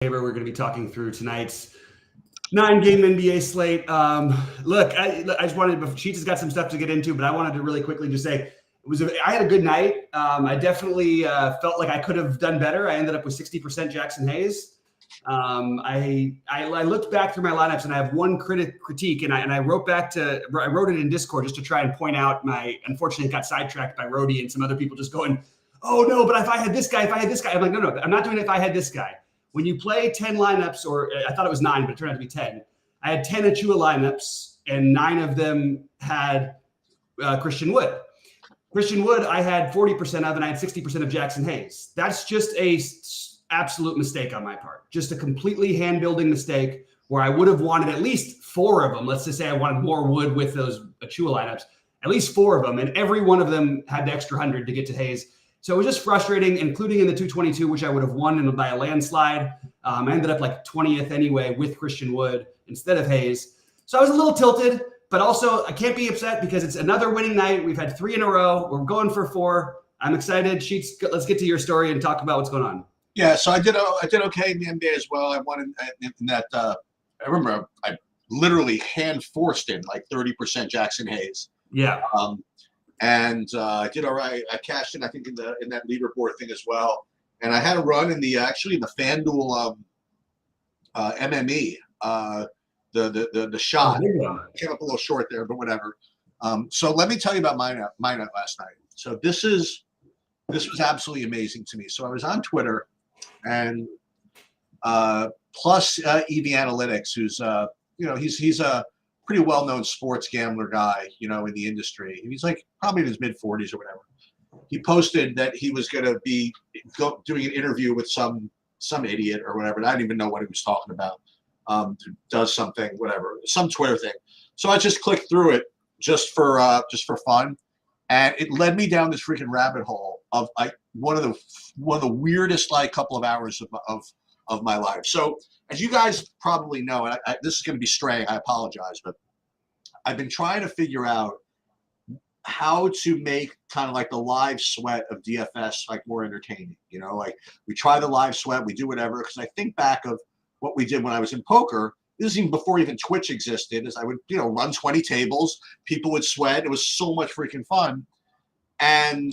We're going to be talking through tonight's 9-game NBA slate. Look, I just wanted, Sheets has got some stuff to get into, but I wanted to really quickly just say I had a good night. I definitely felt like I could have done better. I ended up with 60% Jackson Hayes. I looked back through my lineups and I have one critique, and I wrote it in Discord just to try and point out unfortunately it got sidetracked by Rody and some other people just going, oh no, but if I had this guy, I'm like, no, I'm not doing it if I had this guy. When you play 10 lineups, or I thought it was 9, but it turned out to be 10. I had 10 Achua lineups, and 9 of them had Christian Wood. Christian Wood, I had 40% of, and I had 60% of Jackson Hayes. That's just a absolute mistake on my part. Just a completely hand-building mistake where I would have wanted at least 4 of them. Let's just say I wanted more Wood with those Achua lineups, at least 4 of them, and every one of them had the extra 100 to get to Hayes. So it was just frustrating, including in the 222, which I would have won by a landslide. I ended up like 20th anyway with Christian Wood instead of Hayes. So I was a little tilted, but also I can't be upset because it's another winning night. We've had 3 in a row. We're going for 4. I'm excited. Sheets, let's get to your story and talk about what's going on. Yeah, so I did okay in the NBA as well. I won in that. I remember I literally hand forced in like 30% Jackson Hayes. Yeah. And I did all right. I cashed in, I think, in that leaderboard thing as well. And I had a run in the FanDuel MME, the shot. Came up a little short there, but whatever. So let me tell you about my night last night. So this was absolutely amazing to me. So I was on Twitter, and plus EV Analytics, who's he's a pretty well-known sports gambler guy, in the industry. He's like probably in his mid-40s or whatever. He posted that he was going to be doing an interview with some idiot or whatever. I don't even know what he was talking about. Does something, whatever, some Twitter thing. So I just clicked through it just for fun, and it led me down this freaking rabbit hole of like one of the weirdest like couple of hours of my life. So as you guys probably know, and this is going to be straying, I apologize, but I've been trying to figure out how to make kind of like the live sweat of DFS like more entertaining. Like we try the live sweat, we do whatever. Because I think back of what we did when I was in poker. This is even before even Twitch existed. Is I would run 20 tables, people would sweat. It was so much freaking fun, and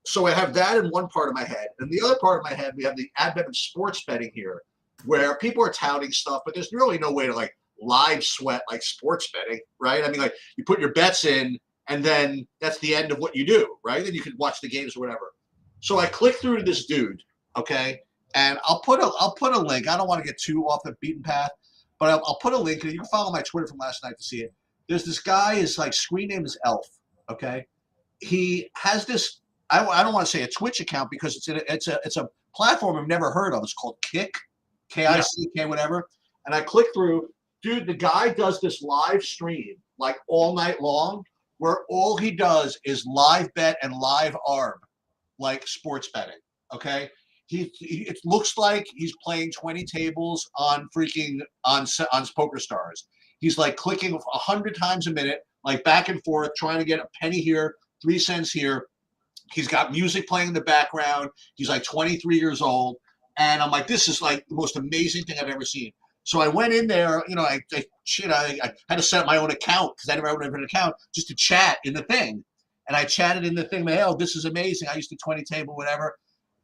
so I have that in one part of my head, and the other part of my head, we have the advent of sports betting here, where people are touting stuff, but there's really no way to like live sweat like sports betting, right? I mean, like you put your bets in, and then that's the end of what you do, right? Then you can watch the games or whatever. So I click through to this dude, okay, and I'll put a link. I don't want to get too off the beaten path, but I'll put a link, and you can follow my Twitter from last night to see it. There's this guy, his like screen name is Elf, okay? He has this. I don't want to say a Twitch account because it's a platform I've never heard of. It's called Kick, K-I-C-K, whatever. And I click through, dude. The guy does this live stream like all night long, where all he does is live bet and live arb, like sports betting. Okay, it looks like he's playing 20 tables on Poker Stars. He's like clicking 100 times a minute, like back and forth, trying to get a penny here, 3 cents here. He's got music playing in the background. He's like 23 years old. And I'm like, this is like the most amazing thing I've ever seen. So I went in there, I had to set up my own account because I never had an account just to chat in the thing. And I chatted in the thing, oh, this is amazing. I used to 20 table, whatever.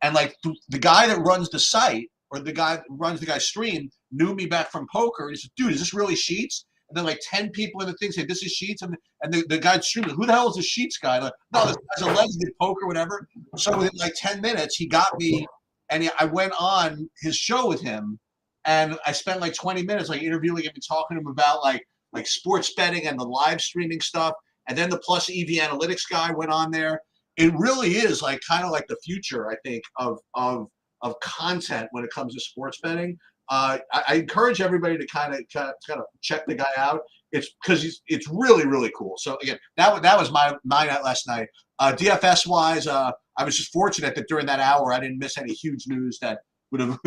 And like the guy that runs the site, or the guy that runs the guy's stream, knew me back from poker. And he said, dude, is this really Sheets? And then like 10 people in the thing say, this is Sheets. And the guy streaming, who the hell is this Sheets guy? Like, no, this guy's a legend in poker, whatever. So within like 10 minutes, he got me, and I went on his show with him. And I spent like 20 minutes like interviewing him and talking to him about like sports betting and the live streaming stuff. And then the plus EV Analytics guy went on there. It really is like kind of like the future, I think, of content when it comes to sports betting. I encourage everybody to kind of check the guy out. It's because it's really, really cool. So again, that was my night last night. DFS wise, I was just fortunate that during that hour I didn't miss any huge news that would have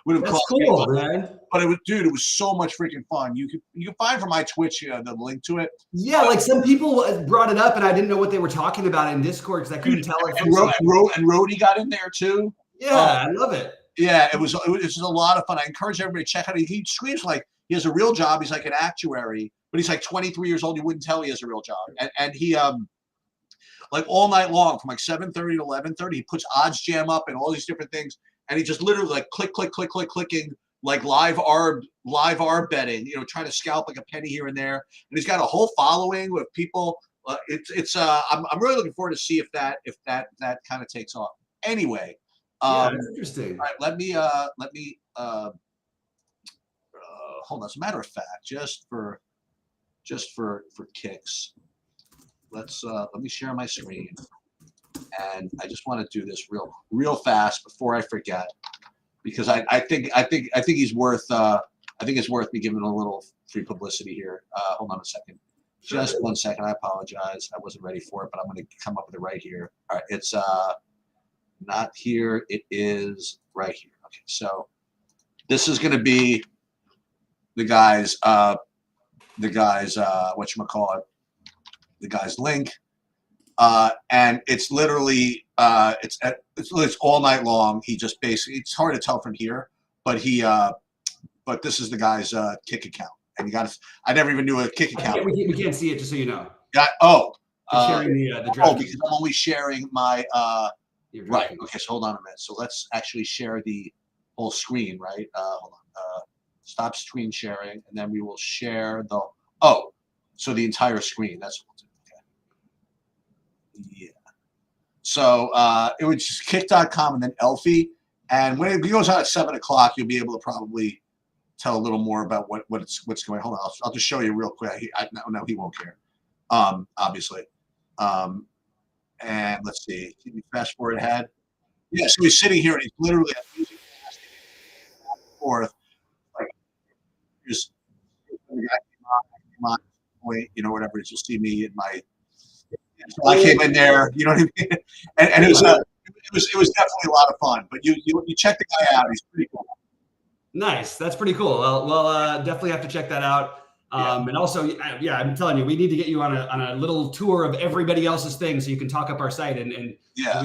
That's cool, man. But it was so much freaking fun. You can find from my Twitch the link to it. Yeah, like some people brought it up, and I didn't know what they were talking about in Discord because I couldn't tell. And Rody got in there too. Yeah, I love it. Yeah, it was just a lot of fun. I encourage everybody to check out. He screams like he has a real job. He's like an actuary, but he's like 23 years old. You wouldn't tell he has a real job. And he like all night long from like 7:30 to 11:30, he puts odds jam up and all these different things. And he just literally like clicking like live arb betting, trying to scalp like a penny here and there. And he's got a whole following with people. I'm really looking forward to see if that kind of takes off. Anyway. Yeah, that's interesting. All right, let me hold on. As a matter of fact, just for kicks, let me share my screen, and I just want to do this real fast before I forget, because I think he's worth it's worth me giving a little free publicity here. Hold on a second. Just 1 second. I apologize. I wasn't ready for it, but I'm going to come up with it right here. All right, it's not here. It is right here. Okay, so this is going to be the guy's whatchamacallit, the guy's link, and it's literally it's all night long. He just basically, it's hard to tell from here, but but this is the guy's kick account, and you got to. I never even knew a kick account. We can't see it, just so you know. Sharing the draft. because I'm only sharing my right. Okay, so hold on a minute. So let's actually share the whole screen, right? Hold on. Stop screen sharing, and then we will share so the entire screen. That's what we'll do. Okay. Yeah. So it was just kick.com and then Elfie. And when it goes out at 7 o'clock, you'll be able to probably tell a little more about what's going on. Hold on. I'll just show you real quick. No, he won't care. Obviously. And let's see. Can we fast forward ahead? Yeah, so he's sitting here and he's literally using back and forth. Like, just my point, whatever it is. You'll see me in my. So I came in there, you know what I mean? And it was definitely a lot of fun. But you check the guy out. He's pretty cool. Nice. That's pretty cool. Well, definitely have to check that out. And also, yeah, I'm telling you, we need to get you on a little tour of everybody else's things so you can talk up our site and we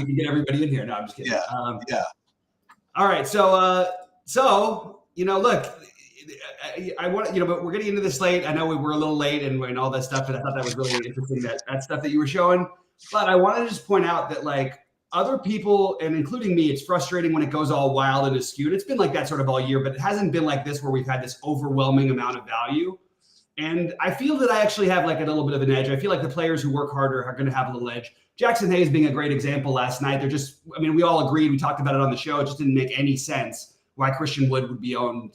can get everybody in here. No, I'm just kidding. Yeah. All right. So look, I want but we're getting into this late. I know we were a little late and all that stuff, and I thought that was really interesting, that stuff that you were showing. But I wanted to just point out that, like, other people, and including me, it's frustrating when it goes all wild and askew. It's been like that sort of all year, but it hasn't been like this where we've had this overwhelming amount of value. And I feel that I actually have like a little bit of an edge. I feel like the players who work harder are going to have a little edge. Jackson Hayes being a great example last night. We all agreed. We talked about it on the show. It just didn't make any sense why Christian Wood would be owned,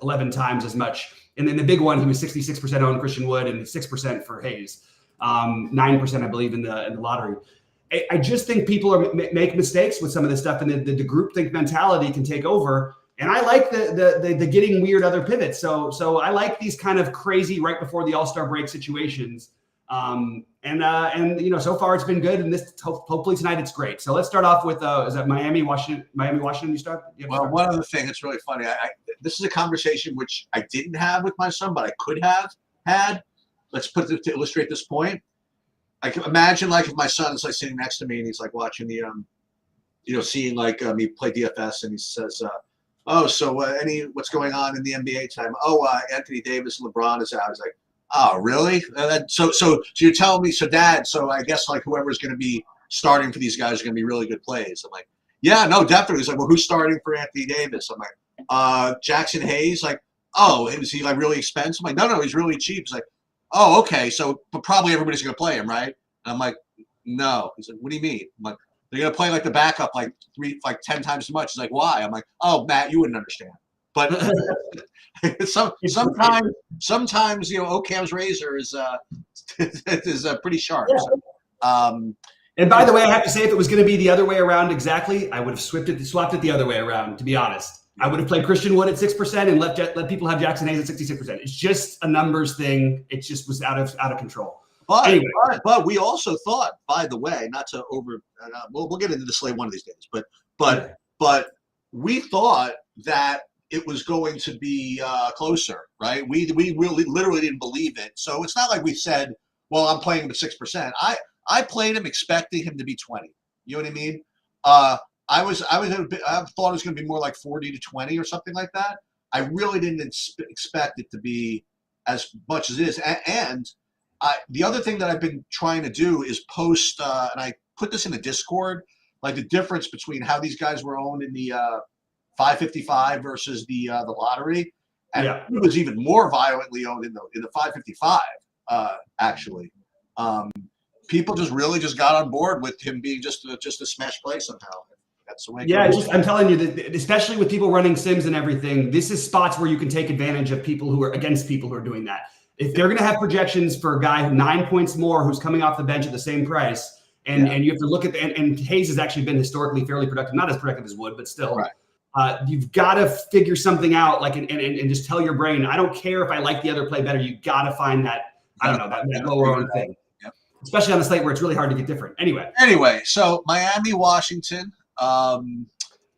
11 times as much. And then the big one, he was 66% owned Christian Wood and 6% for Hayes, 9%, I believe, in the lottery. I just think people make mistakes with some of this stuff, and the groupthink mentality can take over. And I like the getting weird other pivots. So I like these kind of crazy right before the All-Star break situations. So far it's been good. And hopefully tonight it's great. So let's start off with is that Miami, Washington? You start? Well, one other thing that's really funny. This is a conversation which I didn't have with my son, but I could have had. Let's put it to illustrate this point. I can imagine, like, if my son's like sitting next to me and he's like watching the seeing like me play DFS, and he says, what's going on in the NBA time? Anthony Davis and LeBron is out. He's like, oh, really? So you're telling me, Dad, so I guess like whoever's going to be starting for these guys are going to be really good plays. I'm like, yeah, no, definitely. He's like, well, who's starting for Anthony Davis? I'm like, Jackson Hayes. Like, oh, is he like really expensive? I'm like, no, he's really cheap. He's like, oh, okay. But probably everybody's going to play him, right? And I'm like, no. He's like, what do you mean? I'm like, they're going to play like the backup like 10 times as much. He's like, why? I'm like, oh, Matt, you wouldn't understand. But sometimes Occam's razor is pretty sharp. Yeah. And by the way, I have to say, if it was going to be the other way around exactly, I would have swapped it the other way around, to be honest. I would have played Christian Wood at 6% and let people have Jackson Hayes at 66%. It's just a numbers thing. It just was out of control. But, anyway. but we also thought, by the way, not to we'll get into this later one of these days, but we thought that it was going to be closer, right? We really literally didn't believe it. So it's not like we said, well, I'm playing him at 6%. I played him expecting him to be 20. You know what I mean? I thought it was going to be more like 40-20 or something like that. I really didn't expect it to be as much as it is. And the other thing that I've been trying to do is post, and I put this in the Discord, like the difference between how these guys were owned in the 555 versus the lottery, and it was even more violently owned in the 555. Actually, people just got on board with him being just a smash play somehow. That's the way. I'm telling you that, especially with people running sims and everything, this is spots where you can take advantage of people who are against people who are doing that. If they're going to have projections for a guy who 9 points more, who's coming off the bench at the same price, and you have to look at and Hayes has actually been historically fairly productive, not as productive as Wood, but still. Right. You've got to figure something out, like and just tell your brain, I don't care if I like the other play better. You got to find that that lower own thing, especially on the slate where it's really hard to get different. Anyway, so Miami, Washington.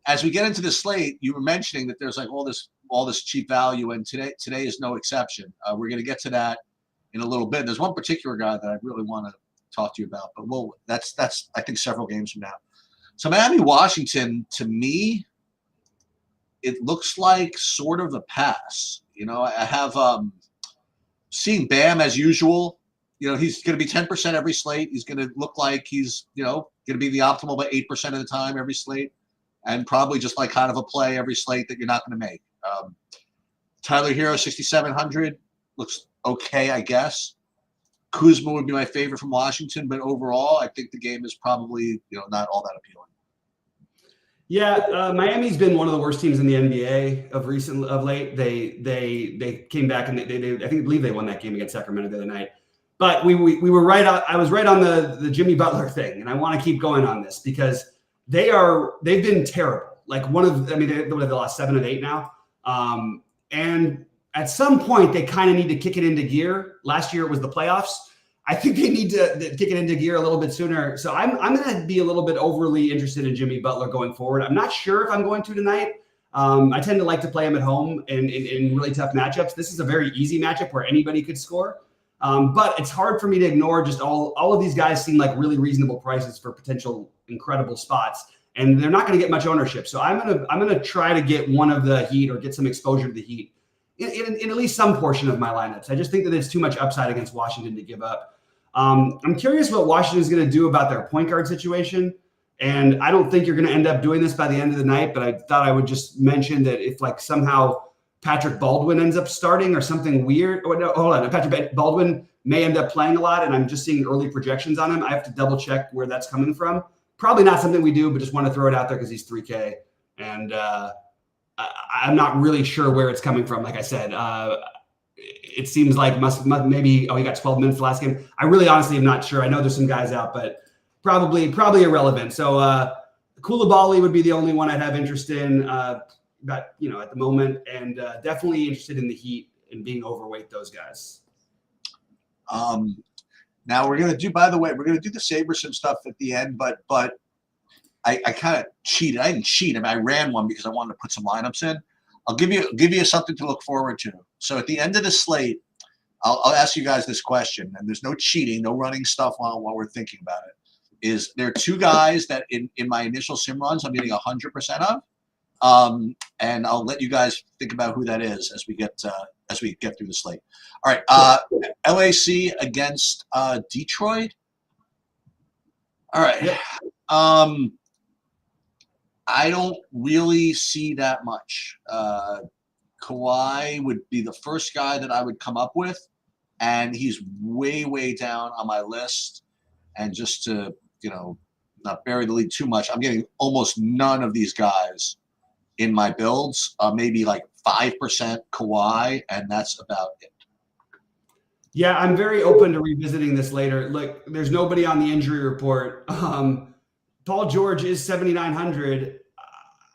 As we get into the slate, you were mentioning that there's like all this cheap value, and today is no exception. We're going to get to that in a little bit. There's one particular guy that I really want to talk to you about, but that's I think several games from now. So Miami, Washington, to me, it looks like sort of a pass. I have seeing Bam as usual. He's going to be 10% every slate. He's going to look like he's going to be the optimal about 8% of the time every slate, and probably just like kind of a play every slate that you're not going to make. Tyler Hero 6,700 looks okay, I guess. Kuzma would be my favorite from Washington, but overall, I think the game is probably not all that appealing. Yeah, Miami's been one of the worst teams in the NBA of late. They came back and I believe they won that game against Sacramento the other night. But we were right. I was right on the Jimmy Butler thing, and I want to keep going on this because they've been terrible. Like they lost 7 of 8 now, and at some point they kind of need to kick it into gear. Last year it was the playoffs. I think they need to kick it into gear a little bit sooner. So I'm going to be a little bit overly interested in Jimmy Butler going forward. I'm not sure if I'm going to tonight. I tend to like to play him at home in really tough matchups. This is a very easy matchup where anybody could score. But it's hard for me to ignore just all of these guys seem like really reasonable prices for potential incredible spots, and they're not going to get much ownership. So I'm gonna try to get one of the Heat or get some exposure to the Heat in at least some portion of my lineups. I just think that it's too much upside against Washington to give up. I'm curious what Washington's going to do about their point guard situation, and I don't think you're going to end up doing this by the end of the night. But I thought I would just mention that if like somehow Patrick Baldwin ends up starting or something weird. Oh, no, hold on. Patrick Baldwin may end up playing a lot, and I'm just seeing early projections on him. I have to double check where that's coming from. Probably not something we do, but just want to throw it out there because he's 3K. And I'm not really sure where it's coming from. Like I said, it seems like maybe he got 12 minutes last game. I really honestly am not sure. I know there's some guys out, but probably irrelevant. So Koulibaly would be the only one I'd have interest in. At the moment, and definitely interested in the Heat and being overweight those guys. Now we're gonna do. By the way, we're gonna do the SaberSim stuff at the end, but I kind of cheated. I didn't cheat. I ran one because I wanted to put some lineups in. I'll give you something to look forward to. So at the end of the slate, I'll ask you guys this question, and there's no cheating, no running stuff while we're thinking about it. Is there 2 guys that in my initial sim runs I'm getting 100% of? And I'll let you guys think about who that is as we get through the slate. All right, LAC against Detroit. All right, I don't really see that much. Kawhi would be the first guy that I would come up with, and he's way down on my list. And just to not bury the lead too much, I'm getting almost none of these guys in my builds, maybe like 5% Kawhi, and that's about it. Yeah, I'm very open to revisiting this later. Look, there's nobody on the injury report. Paul George is 7,900.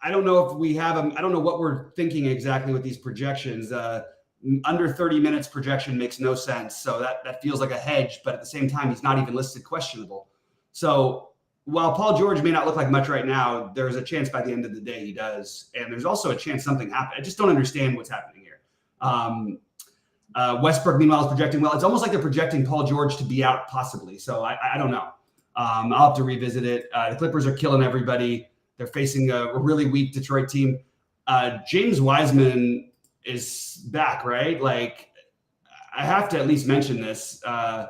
I don't know if we have him. I don't know what we're thinking exactly with these projections. Under 30 minutes projection makes no sense. So that feels like a hedge, but at the same time, he's not even listed questionable. So while Paul George may not look like much right now, there's a chance by the end of the day he does. And there's also a chance something happens. I just don't understand what's happening here. Westbrook, meanwhile, is projecting well. It's almost like they're projecting Paul George to be out possibly. So I don't know. I'll have to revisit it. The Clippers are killing everybody. They're facing a really weak Detroit team. James Wiseman is back, right? Like, I have to at least mention this. I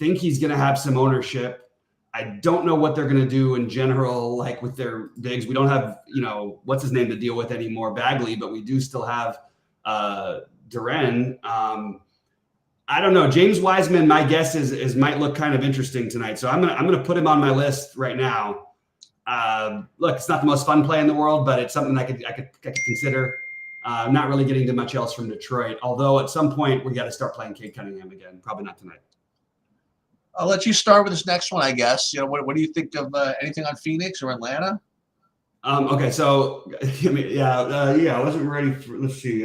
think he's going to have some ownership. I don't know what they're going to do in general, like with their bigs. We don't have, what's his name to deal with anymore, Bagley, but we do still have Duren. I don't know. James Wiseman, my guess is might look kind of interesting tonight. So I'm gonna put him on my list right now. Look, it's not the most fun play in the world, but it's something I could consider. I'm not really getting to much else from Detroit, although at some point we got to start playing Cade Cunningham again. Probably not tonight. I'll let you start with this next one, I guess. What do you think of anything on Phoenix or Atlanta? Okay, so I wasn't ready for. Let's see.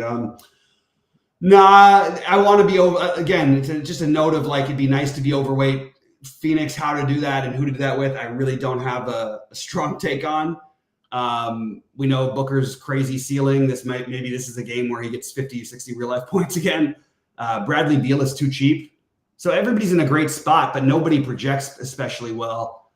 Nah, I want to be over. Again, it's just a note of like it'd be nice to be overweight. Phoenix, how to do that and who to do that with, I really don't have a strong take on. We know Booker's crazy ceiling. Maybe this is a game where he gets 50, 60 real life points again. Bradley Beal is too cheap. So everybody's in a great spot, but nobody projects especially well.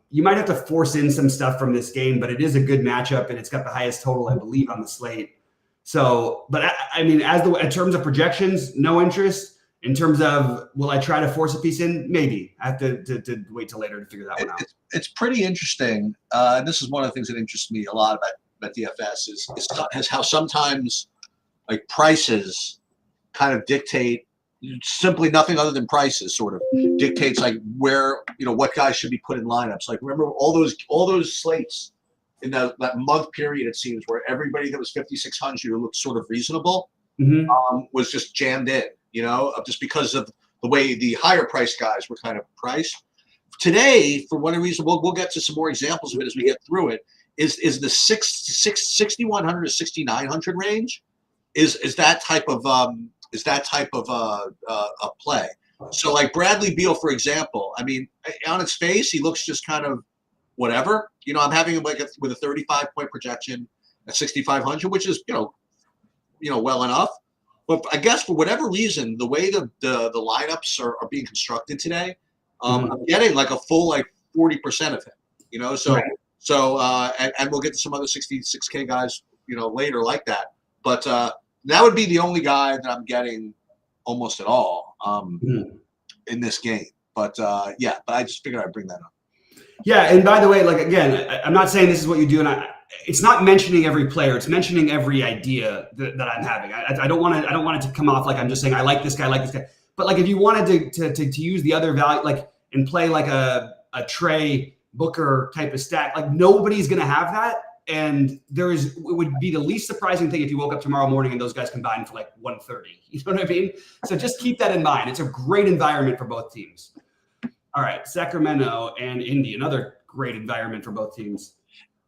You might have to force in some stuff from this game, but it is a good matchup and it's got the highest total, I believe, on the slate. So, but I mean, in terms of projections, no interest. In terms of will I try to force a piece in? Maybe. I have to wait till later to figure that one out. It's pretty interesting. And this is one of the things that interests me a lot about DFS is how sometimes like prices kind of dictate simply nothing other than prices sort of dictates like where, what guys should be put in lineups. Like remember all those slates in that month period, it seems, where everybody that was 5,600 who looked sort of reasonable was just jammed in, just because of the way the higher priced guys were kind of priced. Today, for whatever reason, we'll get to some more examples of it as we get through it, is the 6,100 to 6,900 range is that type of a play. So like Bradley Beal, for example, I mean, on its face, he looks just kind of whatever. I'm having him like with a 35-point projection at 6,500, which is well enough. But I guess for whatever reason, the way the lineups are being constructed today, I'm getting like a full 40% of him. So right. And we'll get to some other 66K guys later like that. But that would be the only guy that I'm getting almost at all in this game. But but I just figured I'd bring that up. Yeah, and by the way, like again, I'm not saying this is what you do, and it's not mentioning every player; it's mentioning every idea that I'm having. I don't want it to come off like I'm just saying I like this guy, But like if you wanted to use the other value, like and play like a Trey Booker type of stack, like nobody's gonna have that. And it would be the least surprising thing if you woke up tomorrow morning and those guys combined for like 130. You know what I mean? So just keep that in mind. It's a great environment for both teams. All right, Sacramento and Indy, another great environment for both teams.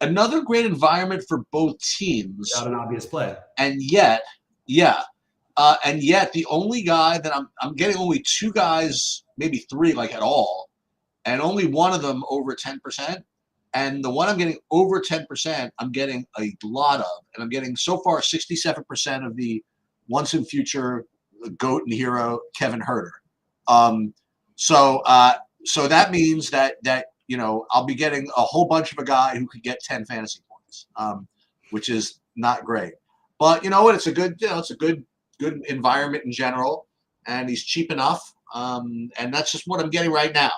Another great environment for both teams. Without an obvious play. And yet, the only guy that I'm getting only two guys, maybe three, like at all, and only one of them over 10%. And the one I'm getting over 10%, I'm getting a lot of. And I'm getting so far 67% of the once and future GOAT and hero, Kevin Huerter. So that means that I'll be getting a whole bunch of a guy who could get 10 fantasy points, which is not great. But you know what? It's a good good environment in general, and he's cheap enough. And that's just what I'm getting right now.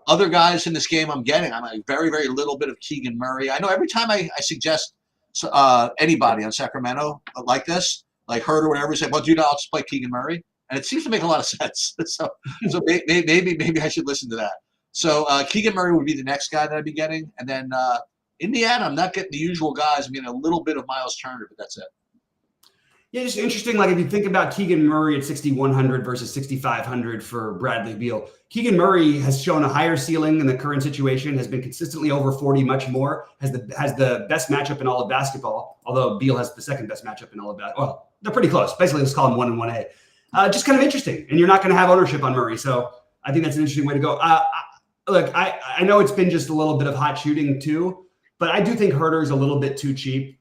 Other guys in this game I'm a very, very little bit of Keegan Murray. I know every time I suggest anybody on Sacramento like this, like Hurt or whatever, say, well, dude, I'll just play Keegan Murray. And it seems to make a lot of sense. So maybe I should listen to that. So Keegan Murray would be the next guy that I'd be getting. And then Indiana, I'm not getting the usual guys. I'm getting a little bit of Miles Turner, but that's it. Yeah, just interesting. Like if you think about Keegan Murray at 6,100 versus 6,500 for Bradley Beal, Keegan Murray has shown a higher ceiling in the current situation, has been consistently over 40 much more, has the best matchup in all of basketball, although Beal has the second best matchup in all of basketball. Well, they're pretty close. Basically, let's call them 1 and 1A. Just kind of interesting. And you're not going to have ownership on Murray. So I think that's an interesting way to go. Look, I know it's been just a little bit of hot shooting too, but I do think Huerter is a little bit too cheap.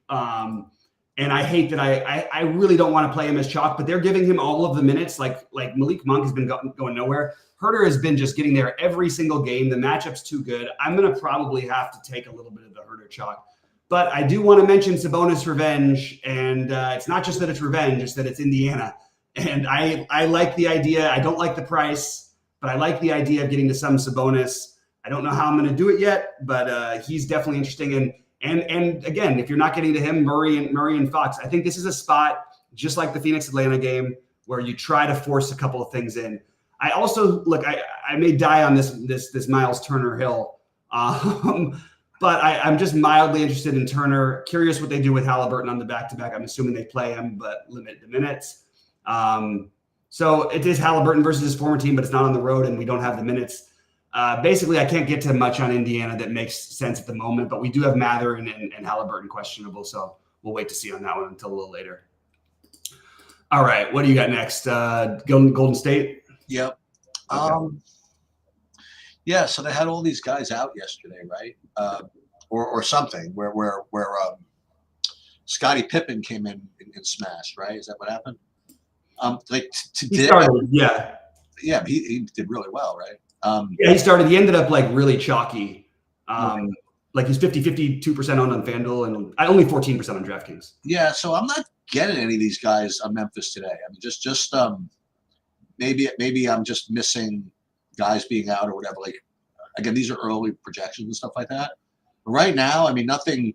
And I hate that I really don't want to play him as chalk, but they're giving him all of the minutes. Like Malik Monk has been going nowhere. Herter has been just getting there every single game. The matchup's too good. I'm going to probably have to take a little bit of the Herter chalk. But I do want to mention Sabonis revenge. And it's not just that it's revenge, it's that it's Indiana. And I like the idea. I don't like the price, but I like the idea of getting to some Sabonis. I don't know how I'm going to do it yet, but he's definitely interesting. And again, if you're not getting to him, Murray and Fox, I think this is a spot just like the Phoenix Atlanta game where you try to force a couple of things in. I also look. I may die on this Miles Turner hill, but I'm just mildly interested in Turner. Curious what they do with Halliburton on the back-to-back. I'm assuming they play him, but limit the minutes. So it is Halliburton versus his former team, but it's not on the road, and we don't have the minutes. Basically, I can't get to much on Indiana that makes sense at the moment, but we do have Mather and Halliburton questionable, so we'll wait to see on that one until a little later. All right, what do you got next? Golden State? Yep. Okay. Yeah, so they had all these guys out yesterday, right? Or something where Scottie Pippen came in and smashed, right? Is that what happened? Like today, he started, yeah. Yeah, he did really well, right? Yeah, he started. He ended up like really chalky. Like he's 52% owned on FanDuel and only 14% on DraftKings. Yeah, so I'm not getting any of these guys on Memphis today. I mean, just maybe I'm just missing guys being out or whatever. Like again, these are early projections and stuff like that. But right now, I mean, nothing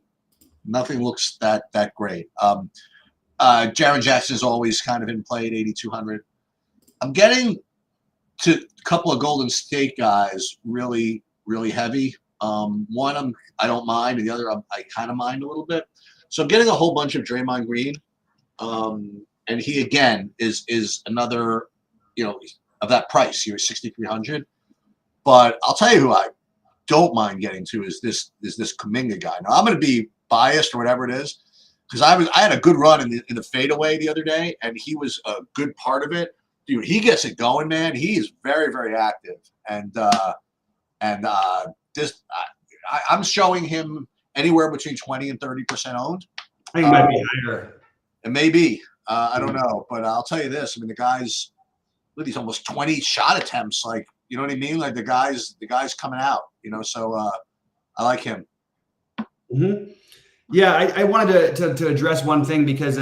looks that great. Jaren Jackson is always kind of in play at 8,200. I'm getting to a couple of Golden State guys really, really heavy. One I don't mind, and the other I kind of mind a little bit. So I'm getting a whole bunch of Draymond Green, and he again is another, of that price. He was 6,300. But I'll tell you who I don't mind getting to is this Kuminga guy. Now I'm going to be biased or whatever it is because I had a good run in the fadeaway the other day, and he was a good part of it. Dude, he gets it going, man. He is very, very active, and I'm showing him anywhere between 20 and 30% owned. I think it might be higher. It may be. I don't know, but I'll tell you this. I mean, the guy's look, he's almost 20 shot attempts. Like, you know what I mean? Like the guy's coming out. So I like him. Mm-hmm. Yeah, I wanted to address one thing because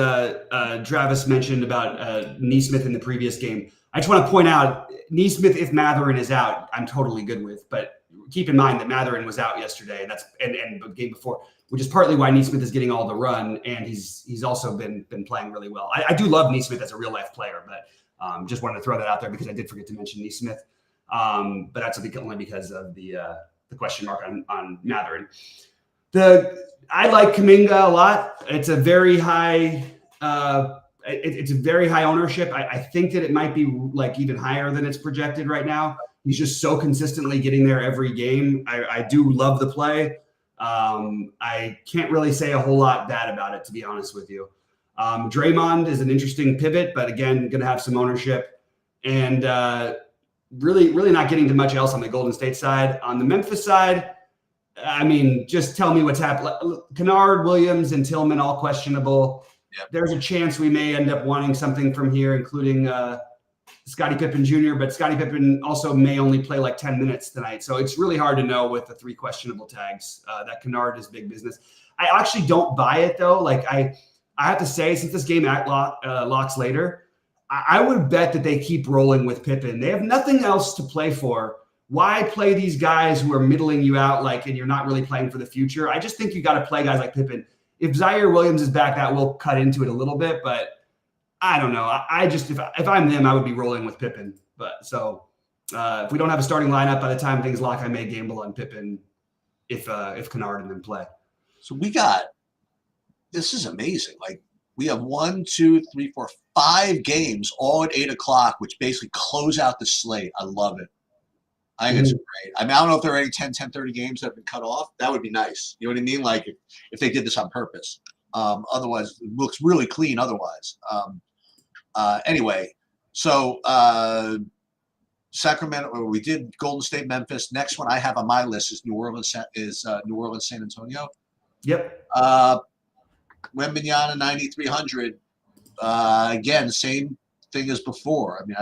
Travis mentioned about Nesmith in the previous game. I just want to point out Nesmith, if Matherin is out, I'm totally good with. But keep in mind that Matherin was out yesterday, and the game before, which is partly why Nesmith is getting all the run, and he's also been playing really well. I do love Nesmith as a real life player, but just wanted to throw that out there because I did forget to mention Nesmith. But that's only because of the question mark on Matherin. I like Kuminga a lot. It's a very high. It's a very high ownership. I think that it might be like even higher than it's projected right now. He's just so consistently getting there every game. I do love the play. I can't really say a whole lot bad about it, to be honest with you. Draymond is an interesting pivot, but again, going to have some ownership and really not getting to much else on the Golden State side. On the Memphis side, I mean, just tell me what's happening. Kennard, Williams, and Tillman all questionable. Yep. There's a chance we may end up wanting something from here, including Scottie Pippen Jr., but Scottie Pippen also may only play like 10 minutes tonight. So it's really hard to know with the 3 questionable tags. That Kennard is big business. I actually don't buy it, though. Like I have to say, since this game locks later, I would bet that they keep rolling with Pippen. They have nothing else to play for. Why play these guys who are middling you out and you're not really playing for the future? I just think you got to play guys like Pippen. If Zaire Williams is back, that will cut into it a little bit, but I don't know. I just if I'm them, I would be rolling with Pippen. But so if we don't have a starting lineup by the time things lock, I may gamble on Pippen if Kennard and them play. So this is amazing. Like we have 5 games all at 8:00, which basically close out the slate. I love it. I think it's great. I mean, I don't know if there are any 10:30 games that have been cut off. That would be nice. You know what I mean? Like if they did this on purpose. Otherwise, it looks really clean otherwise. Anyway, so Sacramento, we did Golden State, Memphis. Next one I have on my list is New Orleans, San Antonio. Yep. Wembanyama 9,300. Again, same thing as before. I mean,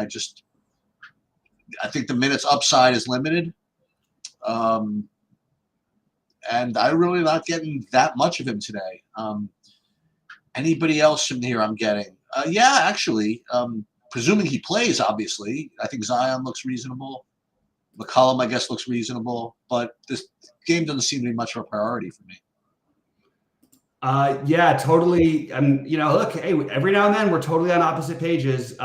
I think the minutes upside is limited. And I'm really not getting that much of him today. Anybody else from here I'm getting? Yeah, actually, presuming he plays, obviously. I think Zion looks reasonable. McCollum, I guess, looks reasonable. But this game doesn't seem to be much of a priority for me. Yeah, totally. Look, hey, every now and then we're totally on opposite pages.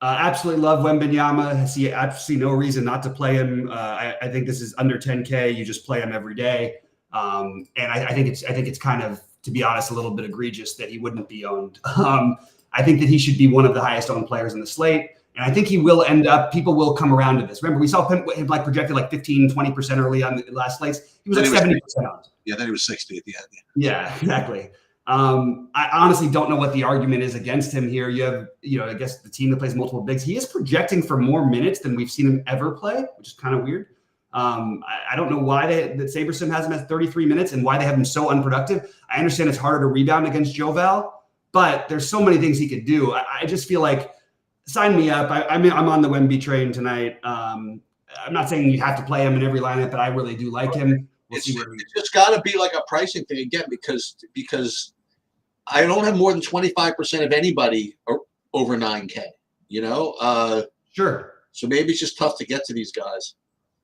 Absolutely love Wembanyama. I see absolutely no reason not to play him. I think this is under 10K. You just play him every day. And I think it's kind of, to be honest, a little bit egregious that he wouldn't be owned. I think that he should be one of the highest owned players in the slate. And I think he will end up, people will come around to this. Remember, we saw him like projected like 15, 20% early on the last slates. He was like 70% owned. Yeah, then he was 60 at the end. Yeah, exactly. I honestly don't know what the argument is against him here. You have, I guess the team that plays multiple bigs. He is projecting for more minutes than we've seen him ever play, which is kind of weird. I don't know why that SaberSim has him at 33 minutes and why they have him so unproductive. I understand it's harder to rebound against Joval, but there's so many things he could do. I just feel like, sign me up. I'm on the Wemby train tonight. I'm not saying you have to play him in every lineup, but I really do like him. It's just got to be like a pricing thing again, because I don't have more than 25% of anybody over 9K. Sure. So maybe it's just tough to get to these guys.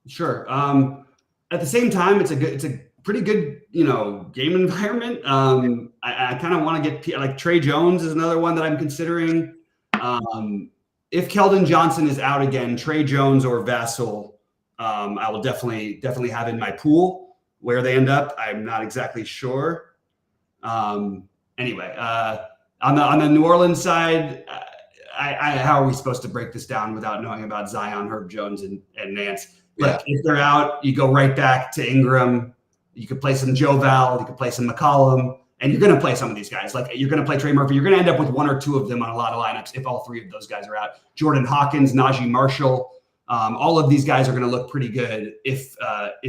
Sure. At the same time, it's a pretty good game environment. I kind of want to get like Trey Jones is another one that I'm considering. If Keldon Johnson is out again, Trey Jones or Vassell, I will definitely have in my pool. Where they end up, I'm not exactly sure. Anyway, on the New Orleans side, how are we supposed to break this down without knowing about Zion, Herb Jones, and Nance? Look, if they're out, you go right back to Ingram. You could play some Joval, you could play some McCollum, and you're going to play some of these guys. Like you're going to play Trey Murphy. You're going to end up with one or two of them on a lot of lineups if all three of those guys are out. Jordan Hawkins, Najee Marshall. All of these guys are going to look pretty good if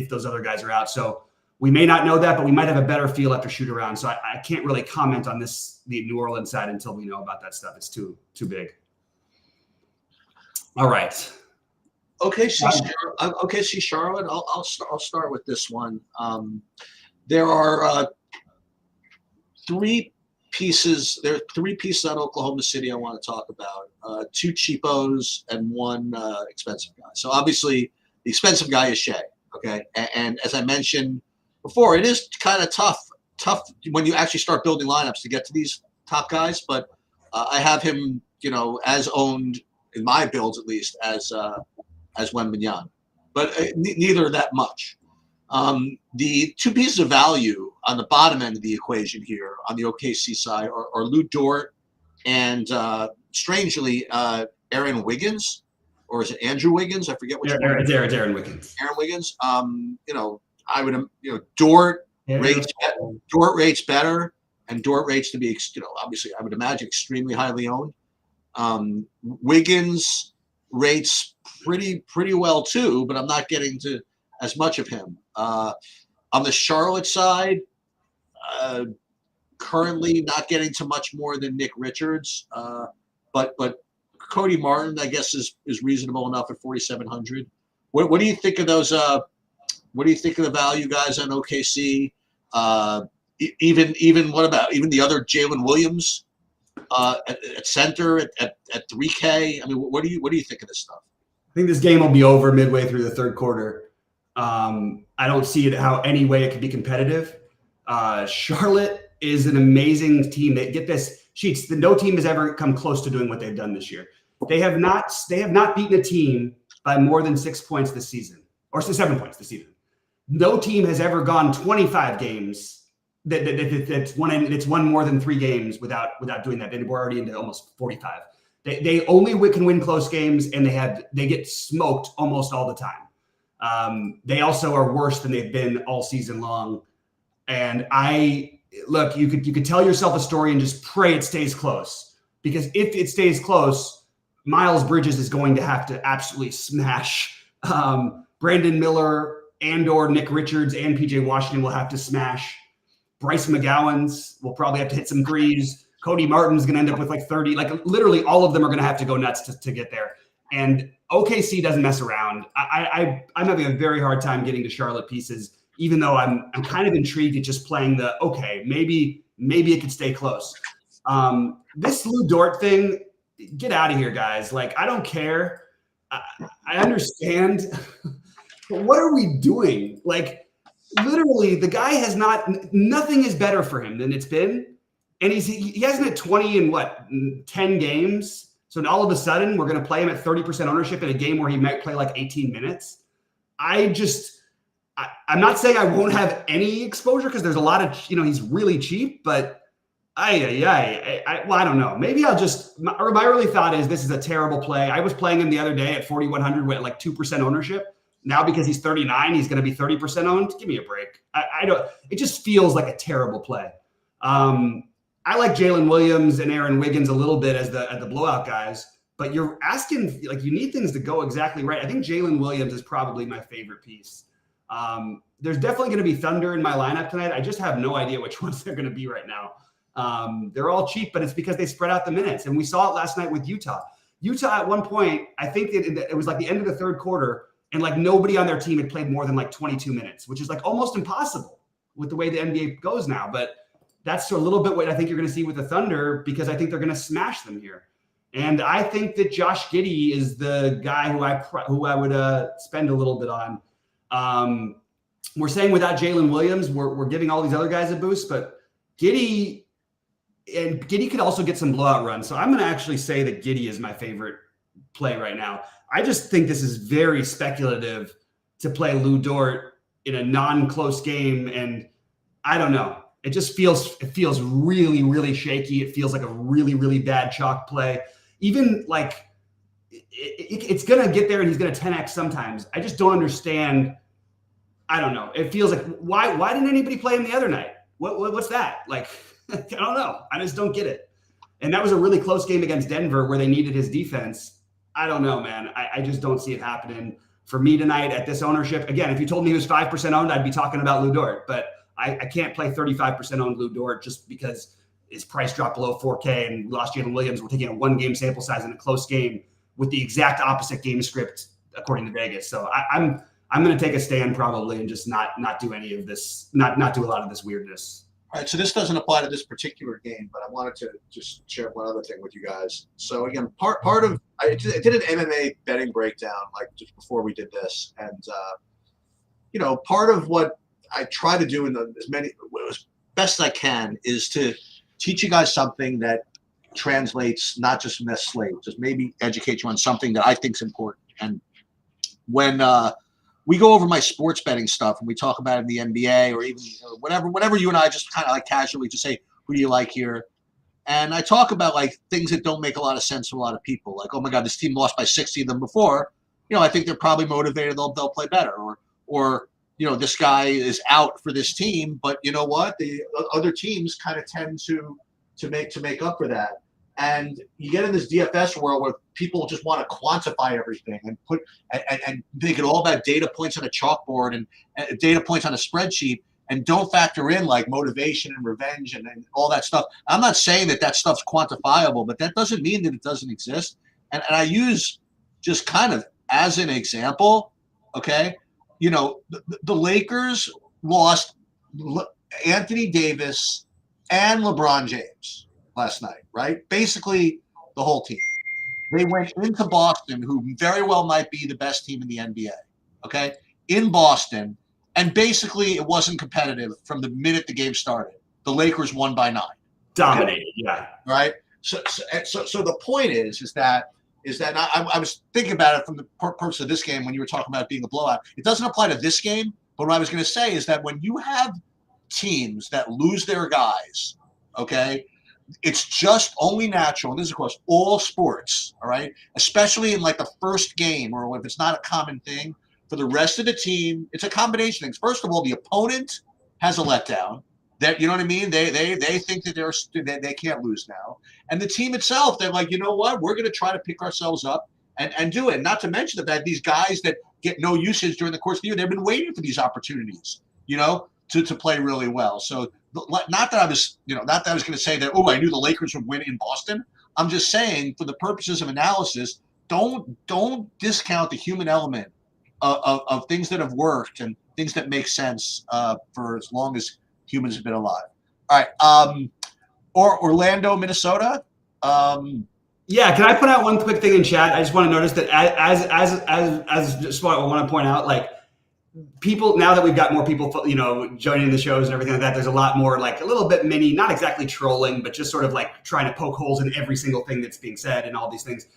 those other guys are out. So we may not know that, but we might have a better feel after shoot around. So I can't really comment on the New Orleans side until we know about that stuff. It's too big. All right. OKC Charlotte. I'll start with this one. There are three pieces. There are three pieces out of Oklahoma City I want to talk about. Two cheapos and one expensive guy. So obviously the expensive guy is Shea. Okay, and as I mentioned before, it is kind of tough when you actually start building lineups to get to these top guys. But I have him, as owned in my builds at least as Wembanyama, but neither that much. The two pieces of value on the bottom end of the equation here on the OKC side are Lou Dort and strangely Aaron Wiggins, or is it Andrew Wiggins? I forget which one. It's Aaron Wiggins. Aaron Wiggins. I would Dort rates better, and Dort rates to be obviously I would imagine extremely highly owned. Wiggins rates pretty well too, but I'm not getting to as much of him. On the Charlotte side, currently not getting to much more than Nick Richards, but Cody Martin, I guess, is reasonable enough at 4,700. What do you think of those? What do you think of the value guys on OKC? Even what about the other Jalen Williams at center at 3K? I mean, what do you think of this stuff? I think this game will be over midway through the third quarter. I don't see it how any way it could be competitive. Charlotte is an amazing team. They get this sheets. No team has ever come close to doing what they've done this year. They have not beaten a team by more than 6 points this season, or 7 points this season. No team has ever gone 25 games that's won more than 3 games without doing that. We're already into almost 45. They only can win close games, and they get smoked almost all the time. They also are worse than they've been all season long. And you could tell yourself a story and just pray it stays close, because if it stays close, Miles Bridges is going to have to absolutely smash. Brandon Miller and/or Nick Richards and PJ Washington will have to smash. Bryce McGowan's will probably have to hit some threes. Cody Martin's going to end up with like 30. Like literally all of them are going to have to go nuts to get there. And OKC doesn't mess around. I'm having a very hard time getting to Charlotte pieces, even though I'm kind of intrigued at just playing the, okay, maybe it could stay close. This Lou Dort thing, get out of here, guys. Like, I don't care. I understand. But what are we doing? Like, literally, the guy has nothing is better for him than it's been. And he hasn't had 20 in 10 games. So all of a sudden, we're going to play him at 30% ownership in a game where he might play like 18 minutes. I'm not saying I won't have any exposure because there's a lot of, he's really cheap, but I don't know. Maybe I'll my early thought is this is a terrible play. I was playing him the other day at 4,100 with like 2% ownership. Now because he's 39, he's going to be 30% owned. Give me a break. It just feels like a terrible play. I like Jalen Williams and Aaron Wiggins a little bit as the blowout guys, but you're asking, like, you need things to go exactly right. I think Jalen Williams is probably my favorite piece. There's definitely going to be Thunder in my lineup tonight. I just have no idea which ones they're going to be right now. They're all cheap, but it's because they spread out the minutes. And we saw it last night with Utah. Utah at one point, I think it was like the end of the third quarter, and like nobody on their team had played more than like 22 minutes, which is like almost impossible with the way the NBA goes now. But that's a little bit what I think you're going to see with the Thunder, because I think they're going to smash them here. And I think that Josh Giddey is the guy who I would spend a little bit on. We're saying without Jalen Williams, we're giving all these other guys a boost, but Giddey could also get some blowout runs. So I'm going to actually say that Giddey is my favorite play right now. I just think this is very speculative to play Lou Dort in a non-close game, and I don't know. It just feels really, really shaky. It feels like a really, really bad chalk play. Even like it's going to get there and he's going to 10x sometimes. I just don't understand. I don't know. It feels like why didn't anybody play him the other night? What's that? Like, I don't know. I just don't get it. And that was a really close game against Denver where they needed his defense. I don't know, man. I just don't see it happening for me tonight at this ownership. Again, if you told me he was 5% owned, I'd be talking about Lou Dort, but I can't play 35% owned Lou Dort just because his price dropped below 4K and we lost Jalen Williams. We're taking a 1-game sample size in a close game with the exact opposite game script according to Vegas. So I'm going to take a stand probably and just not do any of this, not do a lot of this weirdness. All right, so this doesn't apply to this particular game, but I wanted to just share one other thing with you guys. So again, part of I did an MMA betting breakdown like just before we did this, and part of what I try to do as best I can is to teach you guys something that translates not just from this slate, just maybe educate you on something that I think is important. And when we go over my sports betting stuff and we talk about it in the NBA or even whatever you and I just kind of like casually just say, who do you like here? And I talk about like things that don't make a lot of sense to a lot of people. Like, oh my God, this team lost by 60 of them before. I think they're probably motivated. They'll play better. Or this guy is out for this team, but you know what? The other teams kind of tend to make up for that. And you get in this DFS world where people just want to quantify everything and and make it all about data points on a chalkboard and data points on a spreadsheet, and don't factor in like motivation and revenge and all that stuff. I'm not saying that stuff's quantifiable, but that doesn't mean that it doesn't exist. And I use just kind of as an example, okay, the Lakers lost Anthony Davis and LeBron James last night, right? Basically the whole team. They went into Boston, who very well might be the best team in the NBA, okay, in Boston, and basically it wasn't competitive from the minute the game started. The Lakers won by 9. Dominated, yeah. Right? So the point is that I was thinking about it from the purpose of this game when you were talking about it being a blowout. It doesn't apply to this game, but what I was going to say is that when you have teams that lose their guys, okay, it's just only natural, and this is across all sports, all right, especially in like the first game or if it's not a common thing, for the rest of the team, it's a combination of things. First of all, the opponent has a letdown. That, you know what I mean? They think that they can't lose now. And the team itself, they're like, you know what? We're going to try to pick ourselves up and do it. Not to mention the fact these guys that get no usage during the course of the year, they've been waiting for these opportunities. to play really well. So not that I was going to say that, I knew the Lakers would win in Boston. I'm just saying, for the purposes of analysis, don't discount the human element of things that have worked and things that make sense for as long as humans have been alive. All right. Or Orlando, Minnesota. Yeah, can I put out one quick thing in chat? I just want to notice that as just what I want to point out, like, people, now that we've got more people, joining the shows and everything like that, there's a lot more, like, a little bit mini, not exactly trolling, but just sort of like trying to poke holes in every single thing that's being said and all these things.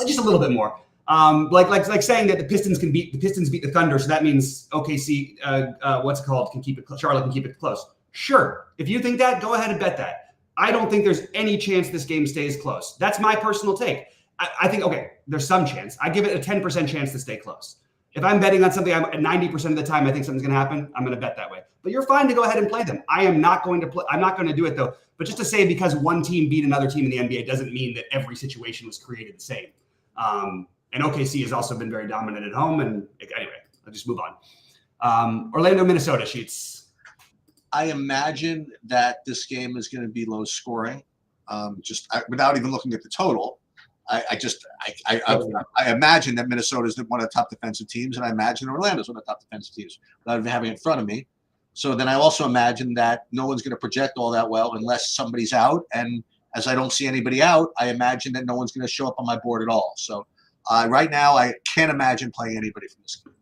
Just a little bit more. Like saying that the Pistons beat the Thunder, so that means OKC, Charlotte can keep it close. Sure, if you think that, go ahead and bet that. I don't think there's any chance this game stays close. That's my personal take. I think, there's some chance. I give it a 10% chance to stay close. If I'm betting on something, 90% of the time I think something's going to happen, I'm going to bet that way. But you're fine to go ahead and play them. I'm not going to do it, though. But just to say, because one team beat another team in the NBA doesn't mean that every situation was created the same. And OKC has also been very dominant at home. And anyway, I'll just move on. Orlando, Minnesota, Sheets. I imagine that this game is going to be low scoring. Without even looking at the total, I imagine that Minnesota is one of the top defensive teams, and I imagine Orlando is one of the top defensive teams without even having it in front of me. So then I also imagine that no one's going to project all that well unless somebody's out. And as I don't see anybody out, I imagine that no one's going to show up on my board at all. So right now, I can't imagine playing anybody from this game.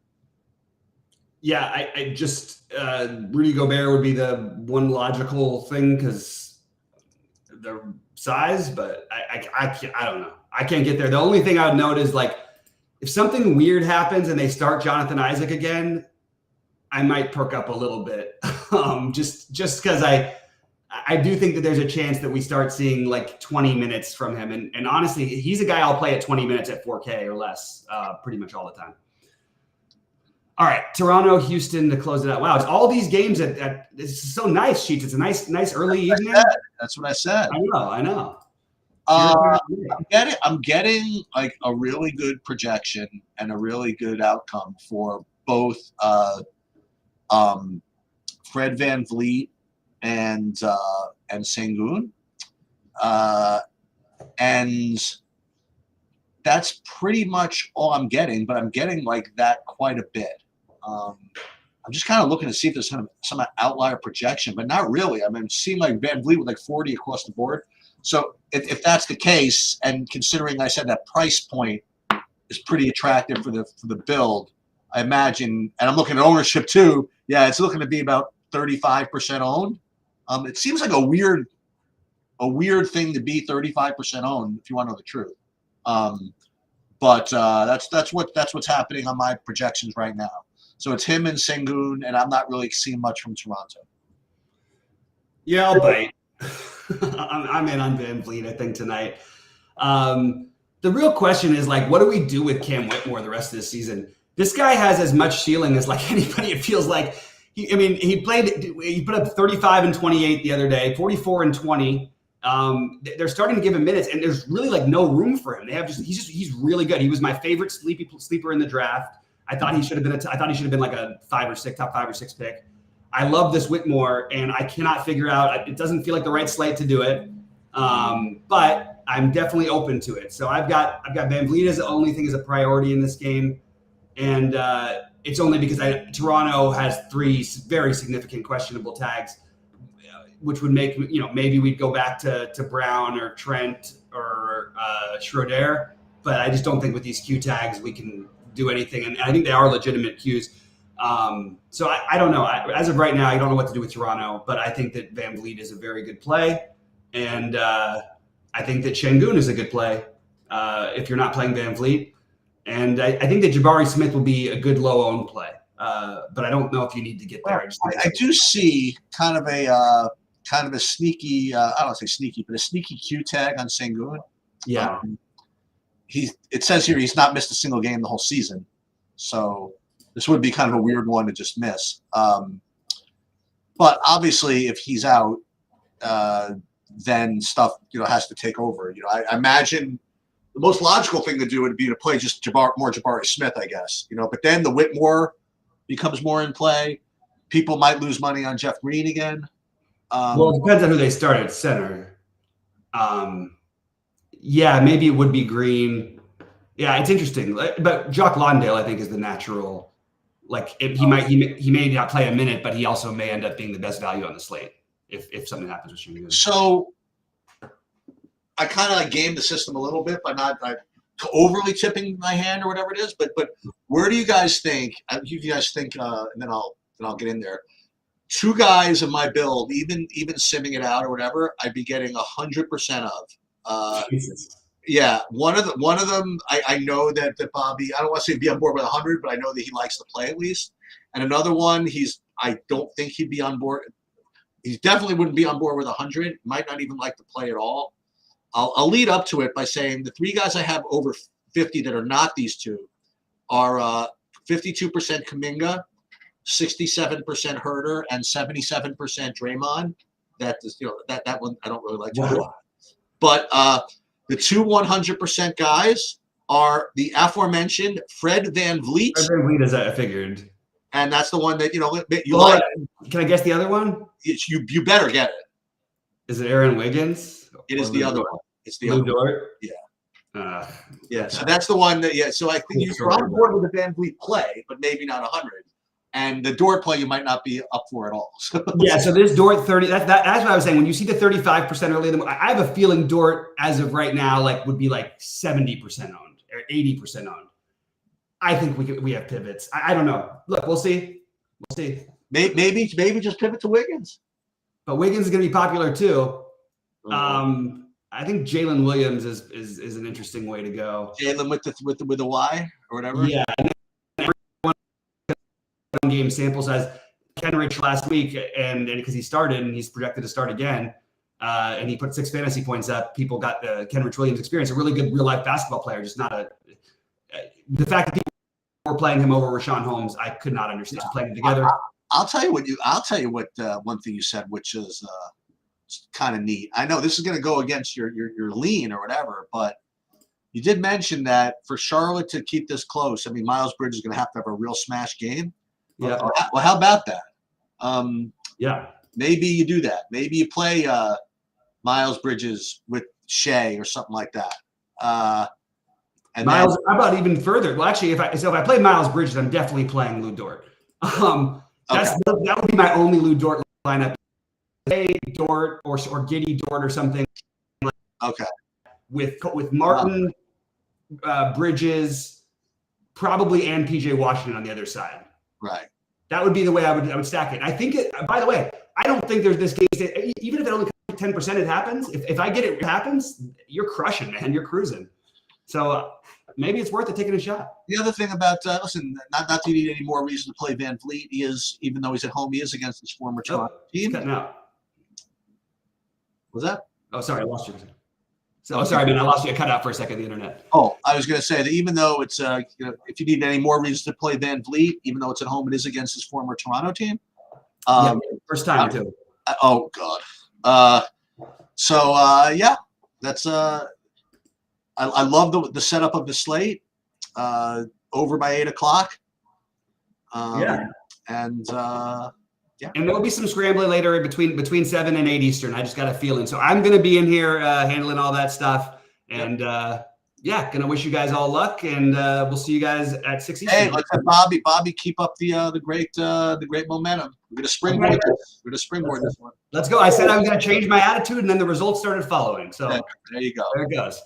Yeah, I just Rudy Gobert would be the one logical thing because their size, but I don't know. I can't get there. The only thing I would note is, like, if something weird happens and they start Jonathan Isaac again, I might perk up a little bit. Just because I do think that there's a chance that we start seeing like 20 minutes from him. And honestly, he's a guy I'll play at 20 minutes at 4K or less pretty much all the time. All right, Toronto, Houston to close it out. Wow, it's all these games it's so nice, Sheets. It's a nice early evening. That's what I said. I know. I'm getting like a really good projection and a really good outcome for both Fred VanVleet and Sengun, and that's pretty much all I'm getting. But I'm getting like that quite a bit. I'm just kind of looking to see if there's some outlier projection, but not really. I mean, it seemed like VanVleet with like 40 across the board. So if that's the case, and considering I said that price point is pretty attractive for the build, I imagine, and I'm looking at ownership too. Yeah, it's looking to be about 35% owned. It seems like a weird thing to be 35% owned, if you want to know the truth. But that's what's happening on my projections right now. So it's him and Sengun, and I'm not really seeing much from Toronto. Yeah, I'll bite. I'm in on VanVleet, I think, tonight. The real question is, like, what do we do with Cam Whitmore the rest of the season? This guy has as much ceiling as like anybody. It feels like he put up 35 and 28 the other day, 44 and 20. They're starting to give him minutes, and there's really like no room for him. He's really good. He was my favorite sleeper in the draft. I thought he should have been like a top 5 or 6 pick. I love this Whitmore, and I cannot figure out. It doesn't feel like the right slate to do it, but I'm definitely open to it. So I've got VanVleet as the only thing as a priority in this game, and it's only because Toronto has 3 very significant questionable tags, which would make maybe we'd go back to Brown or Trent or Schroeder, but I just don't think with these Q tags we can do anything, and I think they are legitimate Qs. So I don't know. As of right now, I don't know what to do with Toronto, but I think that VanVleet is a very good play. And I think that Sengun is a good play if you're not playing VanVleet. And I think that Jabari Smith will be a good low-owned play. But I don't know if you need to get there. I do see kind of a sneaky, I don't want to say sneaky, but a sneaky Q tag on Sengun. Yeah. It says here he's not missed a single game the whole season. So this would be kind of a weird one to just miss. But obviously, if he's out, then stuff has to take over. I imagine the most logical thing to do would be to play just more Jabari Smith, I guess. But then the Whitmore becomes more in play. people might lose money on Jeff Green again. Well, it depends on who they start at center. Yeah, maybe it would be Green. Yeah, it's interesting. But Jock Lawndale, I think, is the natural. Like he may not play a minute, but he also may end up being the best value on the slate if something happens with Shingun. So I kind of like game the system a little bit by not overly tipping my hand or whatever it is. But where do you guys think? And then I'll get in there. Two guys in my build, even simming it out or whatever, I'd be getting 100% of. Jesus. Yeah, one of them, I know that Bobby, I don't want to say be on board with 100, but I know that he likes to play at least. And another one, I don't think he'd be on board. He definitely wouldn't be on board with 100. Might not even like to play at all. I'll lead up to it by saying the three guys I have over 50 that are not these two are 52% Kuminga, 67% Herder, and 77% Draymond. That one I don't really like to do. But the two 100% guys are the aforementioned Fred VanVleet. Fred VanVleet, as I figured. And that's the one that, you like. Can I guess the other one? You better get it. Is it Aaron Wiggins? It is the other one. It's the Lou other Dort? Yeah. Yeah. So that's the one that, so I think you're on board with the VanVleet play, but maybe not 100. And the Dort play you might not be up for at all. Yeah, so this Dort 30, that's what I was saying. When you see the 35% early, I have a feeling Dort, as of right now, would be 70% owned or 80% owned. I think we have pivots. I don't know. Look, we'll see. Maybe just pivot to Wiggins. But Wiggins is going to be popular too. I think Jalen Williams is an interesting way to go. Jalen with the Y or whatever. Yeah. Game sample size. Kenrich last week, and because he started and he's projected to start again, and he put 6 fantasy points up. People got the Kenrich Williams experience, a really good real life basketball player, just not the fact that people were playing him over Rashawn Holmes. I could not understand playing them together. I'll tell you what one thing you said, which is kind of neat. I know this is going to go against your lean or whatever, but you did mention that for Charlotte to keep this close, I mean, Miles Bridges is going to have a real smash game. Yeah. Well, how about that? Yeah. Maybe you do that. Maybe you play Miles Bridges with Shea or something like that. And Miles, how about even further? Well, actually, if I play Miles Bridges, I'm definitely playing Lou Dort. That would be my only Lou Dort lineup. Play Dort or Giddy Dort or something. Okay. With Martin, Bridges, probably, and PJ Washington on the other side. Right. That would be the way I would stack it. I think by the way, I don't think there's this case, even if it only comes 10%, it happens. If I get it happens, you're crushing, man. You're cruising. So maybe it's worth it taking a shot. The other thing about, listen, not that you need any more reason to play VanVleet. He is, even though he's at home, he is against his former Toronto team. Cutting out. Was that? Oh, sorry, I lost you. So, sorry, man, I lost you. I cut out for a second, the internet. Oh, I was going to say that even though it's, if you need any more reasons to play VanVleet, even though it's at home, it is against his former Toronto team. First time, too. Oh, God. Yeah, that's I love the setup of the slate. Over by 8 o'clock. And and there will be some scrambling later between 7 and 8 Eastern. I just got a feeling. So I'm going to be in here handling all that stuff. And going to wish you guys all luck. And we'll see you guys at 6 Eastern. Hey, let's have Bobby keep up the great momentum. We're going to springboard this. We're going to springboard this one. Let's go. I said I was going to change my attitude, and then the results started following. So there you go. There it goes.